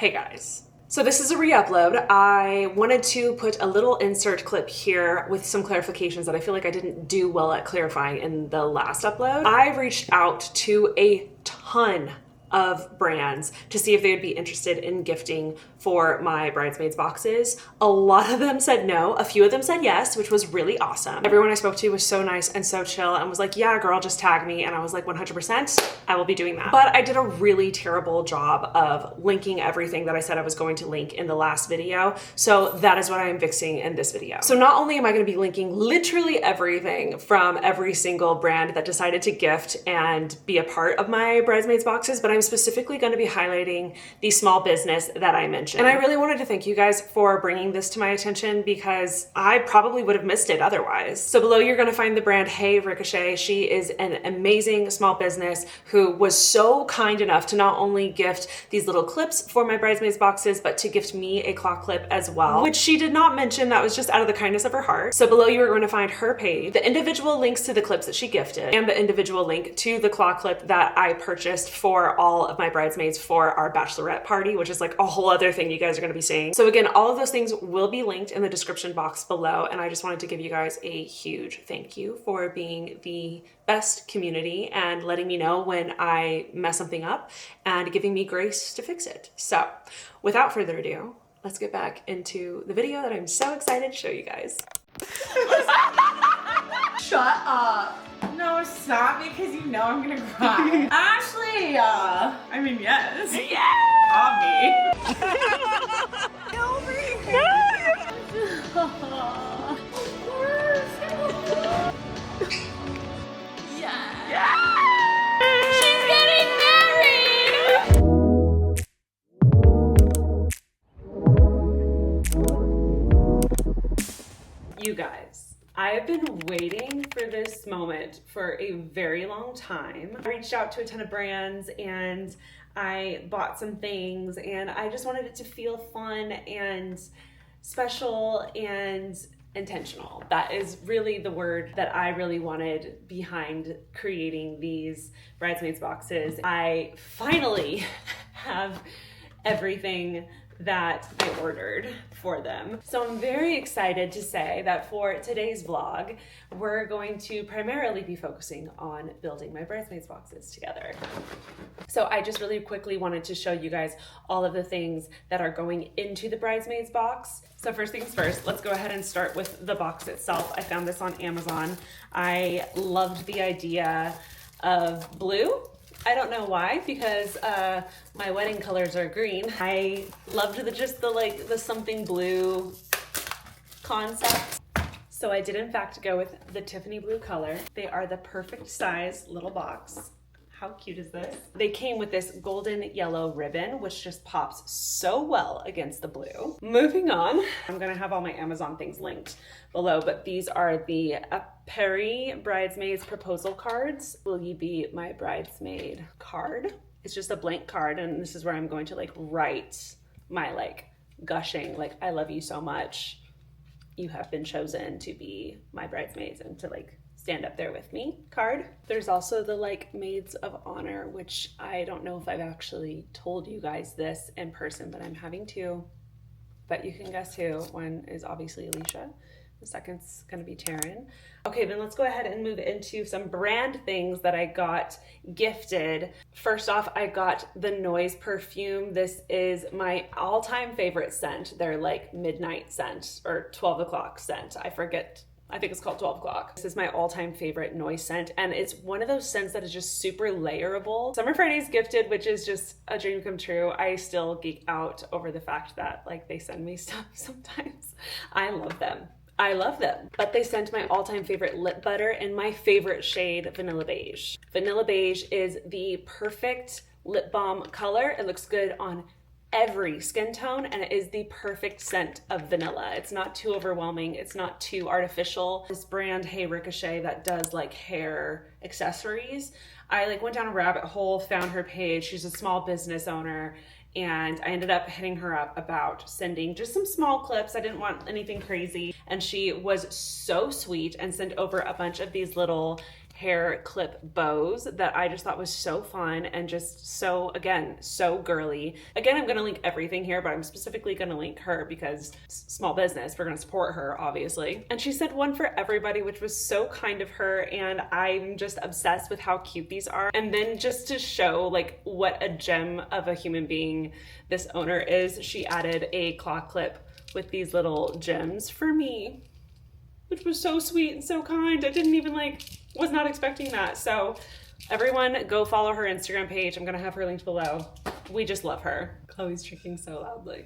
Hey guys. So this is a re-upload. I wanted to put a little insert clip here with some clarifications that I feel like I didn't do well at clarifying in the last upload. I reached out to a ton of brands to see if they would be interested in gifting for my bridesmaids boxes. A lot of them said no. A few of them said yes, which was really awesome. Everyone I spoke to was so nice and so chill and was like, yeah, girl, just tag me. And I was like, 100%, I will be doing that. But I did a really terrible job of linking everything that I said I was going to link in the last video. So that is what I am fixing in this video. So not only am I going to be linking literally everything from every single brand that decided to gift and be a part of my bridesmaids boxes, but I'm specifically going to be highlighting the small business that I mentioned. And I really wanted to thank you guys for bringing this to my attention because I probably would have missed it otherwise. So below you're going to find the brand Hey Ricochet. She is an amazing small business who was so kind enough to not only gift these little clips for my bridesmaids boxes, but to gift me a claw clip as well, which she did not mention. That was just out of the kindness of her heart. So below you are going to find her page, the individual links to the clips that she gifted, and the individual link to the claw clip that I purchased for all of my bridesmaids for our bachelorette party, which is like a whole other thing you guys are going to be seeing. So again, all of those things will be linked in the description box below. And I just wanted to give you guys a huge thank you for being the best community and letting me know when I mess something up and giving me grace to fix it. So without further ado, let's get back into the video that I'm so excited to show you guys. Shut up. No, stop, because you know I'm gonna cry. Ashley! I mean, yes. Yeah! Over here. Yeah! She's getting married! You guys, I have been waiting for this moment for a very long time. I reached out to a ton of brands and I bought some things and I just wanted it to feel fun and special and intentional. That is really the word that I really wanted behind creating these bridesmaids boxes. I finally have everything that I ordered for them. So I'm very excited to say that for today's vlog, we're going to primarily be focusing on building my bridesmaids boxes together. So I just really quickly wanted to show you guys all of the things that are going into the bridesmaids box. So first things first, let's go ahead and start with the box itself. I found this on Amazon. I loved the idea of blue. I don't know why, because my wedding colors are green. I loved the something blue concept. So I did in fact go with the Tiffany blue color. They are the perfect size little box. How cute is this? They came with this golden yellow ribbon, which just pops so well against the blue. Moving on, I'm gonna have all my Amazon things linked below, but these are the Apparel Bridesmaids proposal cards. Will you be my bridesmaid card? It's just a blank card, and this is where I'm going to write my gushing, I love you so much. You have been chosen to be my bridesmaids and to stand up there with me card. There's also the maids of honor, which I don't know if I've actually told you guys this in person, but I'm having two, but you can guess who. One is obviously Alicia. The second's gonna be Taryn. Okay, then let's go ahead and move into some brand things that I got gifted. First off, I got the Noise perfume. This is my all-time favorite scent. They're midnight scent or 12 o'clock scent. I forget. I think it's called 12 o'clock. This is my all-time favorite Noise scent, and it's one of those scents that is just super layerable. Summer Fridays gifted, which is just a dream come true. I still geek out over the fact that they send me stuff sometimes. I love them. I love them. But they sent my all-time favorite lip butter in my favorite shade, Vanilla Beige. Vanilla Beige is the perfect lip balm color. It looks good on every skin tone, and it is the perfect scent of vanilla. It's not too overwhelming. It's not too artificial. This brand, Hey Ricochet, that does hair accessories. I went down a rabbit hole, found her page. She's a small business owner, and I ended up hitting her up about sending just some small clips. I didn't want anything crazy, and she was so sweet and sent over a bunch of these little hair clip bows that I just thought was so fun and just so, again, so girly. Again, I'm gonna link everything here, but I'm specifically gonna link her because small business, we're gonna support her, obviously. And she said one for everybody, which was so kind of her, and I'm just obsessed with how cute these are. And then just to show like what a gem of a human being this owner is, she added a claw clip with these little gems for me, which was so sweet and so kind. I didn't even was not expecting that. So everyone go follow her Instagram page. I'm gonna have her linked below. We just love her. Chloe's drinking so loudly.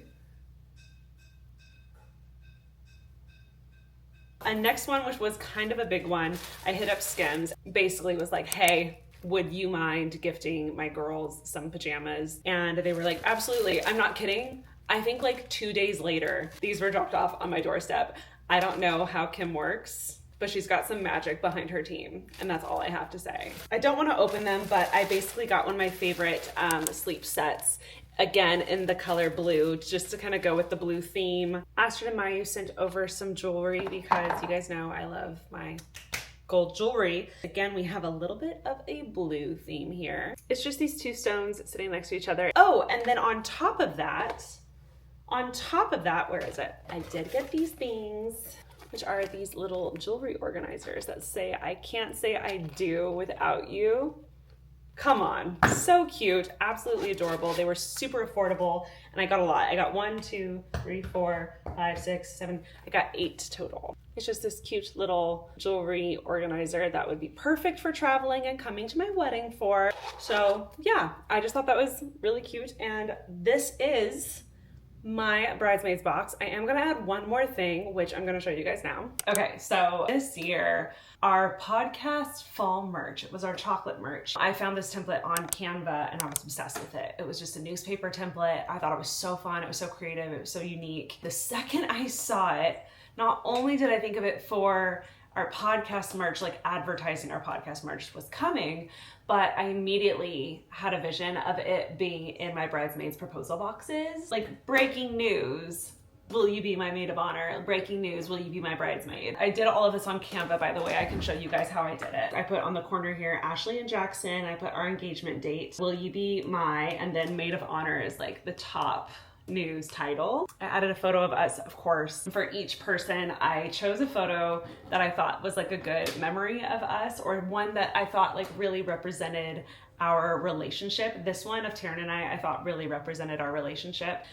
And next one, which was kind of a big one, I hit up Skims. Basically was like, hey, would you mind gifting my girls some pajamas? And they were like, absolutely. I'm not kidding. I think 2 days later, these were dropped off on my doorstep. I don't know how Kim works, but she's got some magic behind her team, and that's all I have to say. I don't want to open them, but I basically got one of my favorite sleep sets, again in the color blue, just to kind of go with the blue theme. Astrid and Mayu sent over some jewelry because you guys know I love my gold jewelry. Again, we have a little bit of a blue theme here. It's just these two stones sitting next to each other. Oh, and then on top of that, where is it? I did get these things, which are these little jewelry organizers that say, I can't say I do without you. Come on, so cute, absolutely adorable. They were super affordable, and I got a lot. I got 1, 2, 3, 4, 5, 6, 7, I got 8 total. It's just this cute little jewelry organizer that would be perfect for traveling and coming to my wedding for. So yeah, I just thought that was really cute, and this is my Bridesmaids box. I am gonna add one more thing, which I'm gonna show you guys now. Okay, so this year, our podcast fall merch, it was our chocolate merch. I found this template on Canva and I was obsessed with it. It was just a newspaper template. I thought it was so fun, it was so creative, it was so unique. The second I saw it, not only did I think of it for our podcast merch, advertising our podcast merch was coming, but I immediately had a vision of it being in my bridesmaids proposal boxes. Breaking news, will you be my maid of honor? Breaking news, will you be my bridesmaid? I did all of this on Canva, by the way. I can show you guys how I did it. I put on the corner here, Ashley and Jackson. I put our engagement date. Will you be my, and then maid of honor is the top news title. I added a photo of us, of course. For each person, I chose a photo that I thought was a good memory of us, or one that I thought really represented our relationship. This one of Taryn and I thought really represented our relationship.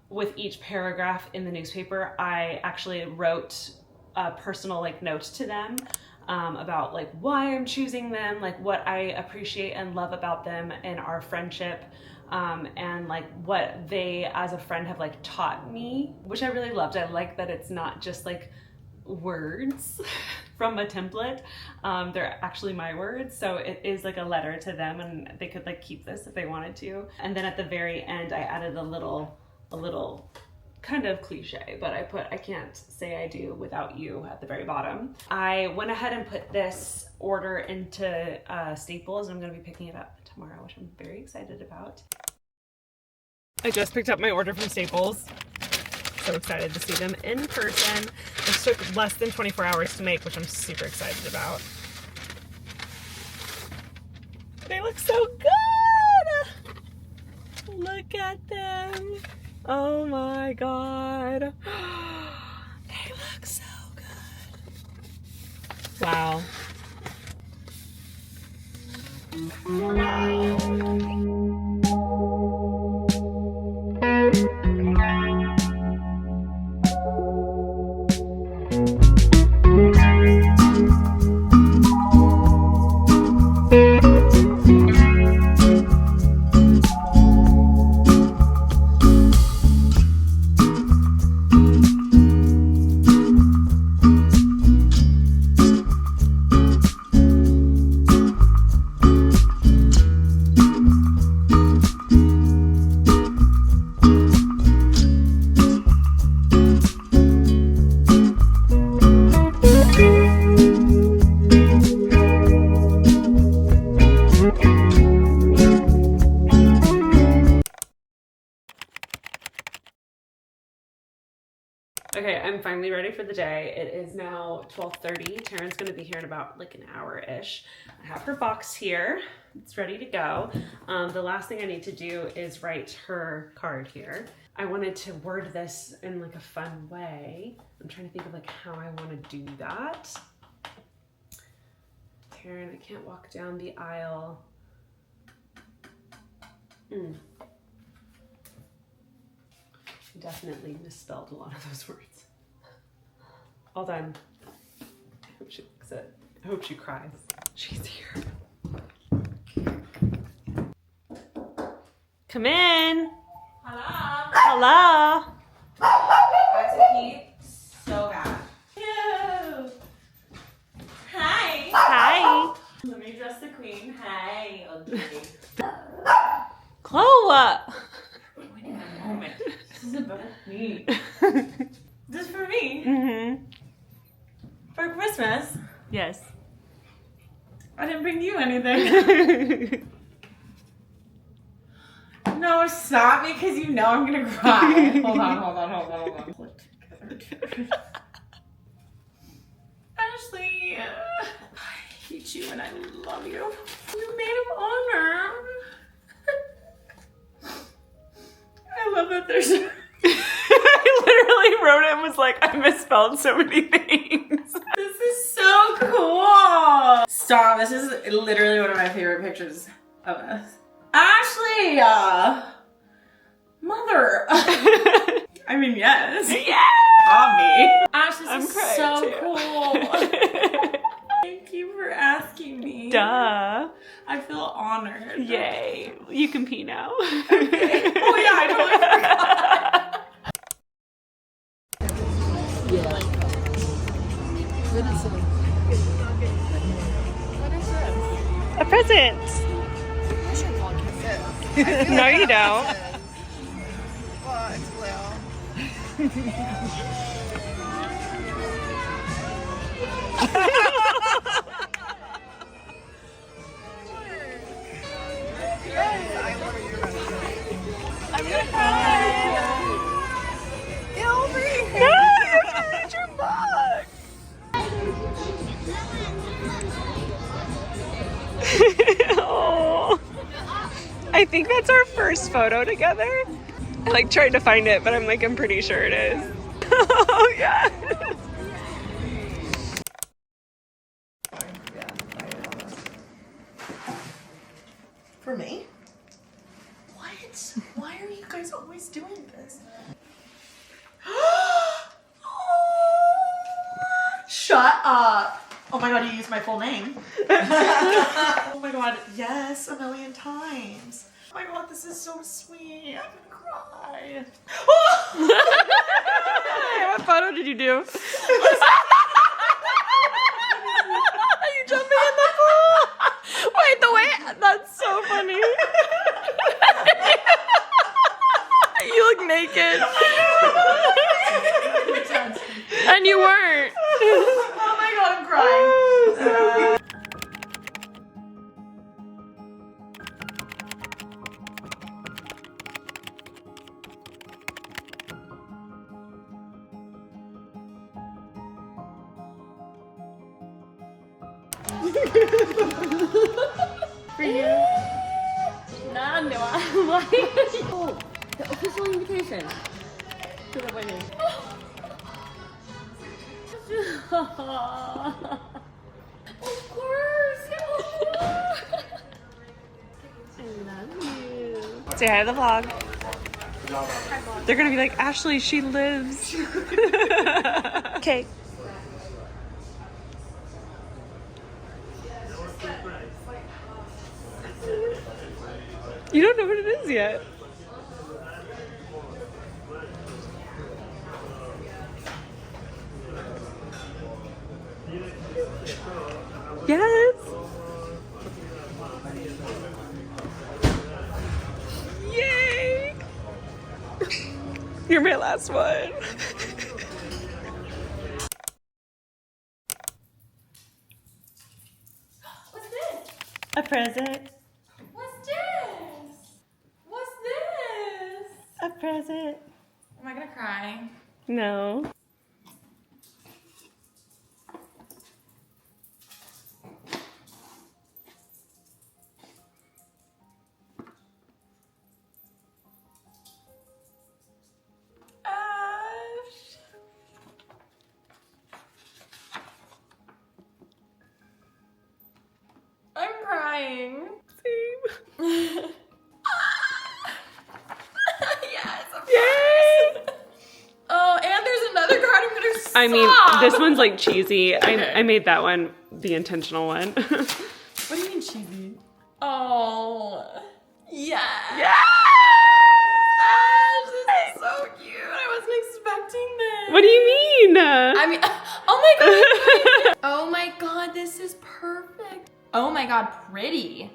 With each paragraph in the newspaper, I actually wrote a personal note to them about why I'm choosing them, what I appreciate and love about them and our friendship. And what they as a friend have taught me, which I really loved. I like that it's not just words from a template. They're actually my words, so it is a letter to them, and they could keep this if they wanted to. And then at the very end, I added a little kind of cliche, but I put, I can't say I do without you at the very bottom. I went ahead and put this order into Staples. I'm going to be picking it up tomorrow, which I'm very excited about. I just picked up my order from Staples. So excited to see them in person. This took less than 24 hours to make, which I'm super excited about. They look so good! Look at them. Oh my God. They look so good. Wow. Okay, I'm finally ready for the day. It is now 12:30. Taryn's gonna be here in about like an hour-ish. I have her box here. It's ready to go. The last thing I need to do is write her card here. I wanted to word this in like a fun way. I'm trying to think of like how I want to do that. Taryn, I can't walk down the aisle. Definitely misspelled a lot of those words. All done. I hope she looks it. I hope she cries. She's here. Come in. Hello. Hello. I have to pee so bad. Ew. Hi. Hi. Let me dress the queen. Hi. Okay. Chloe. We need a moment. This is about me. This is for me. Mm-hmm. For Christmas. Yes. I didn't bring you anything. No, stop because you know I'm gonna cry. Hold on. Put together. Ashley, I hate you and I love you. You made of honor. I love that there's. I literally wrote it and was like, I misspelled so many things. This is so cool. Stop. This is literally one of my favorite pictures of us. Ashley! Mother! I mean, yes. Yeah! Obvi. Ash, this I'm is crying so too. cool. Thank you for asking me. Duh. I feel honored. Yay. You can pee now. Okay. Oh yeah, I totally forgot. A present. No, you don't. Well, it's well. I'm gonna cry. Get over here. No, you're gonna hurt your box. Oh. I think that's our first photo together. I like tried to find it, but I'm like, I'm pretty sure it is. Oh yeah. For me? What? Why are you guys always doing this? Shut up. Oh my god, you used my full name. Oh my god, yes, a million times. Oh my god, this is so sweet. I'm gonna cry. What photo did you do? You jumping in the pool? Wait, the way that's so funny. You look naked. And you weren't. Oh my god, I'm crying. For you. Why? Oh, the official invitation to the wedding. Of course. I love you. Say hi to the vlog. They're gonna be like, Ashley, she lives. Okay. You don't know what it is yet. Yes. Yay. You're my last one. What's this? A present. What's this? What's this? A present. Am I gonna cry? No. I mean, Stop. this one's like cheesy. Okay. I made that one the intentional one. What do you mean cheesy? Oh. Yeah. Yeah. Ash, this is so cute. I wasn't expecting this. What do you mean? I mean, oh my god. Oh my god, this is perfect. Oh my god, pretty.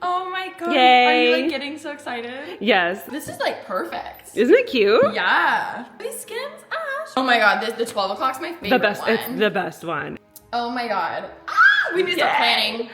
Oh my god. Yay. Are you like getting so excited? Yes. This is like perfect. Isn't it cute? Yeah. These Skims, Ash. Oh my god, the 12 o'clock's my favorite The best. one. It's the best one. Oh my god. Ah, we need to start planning.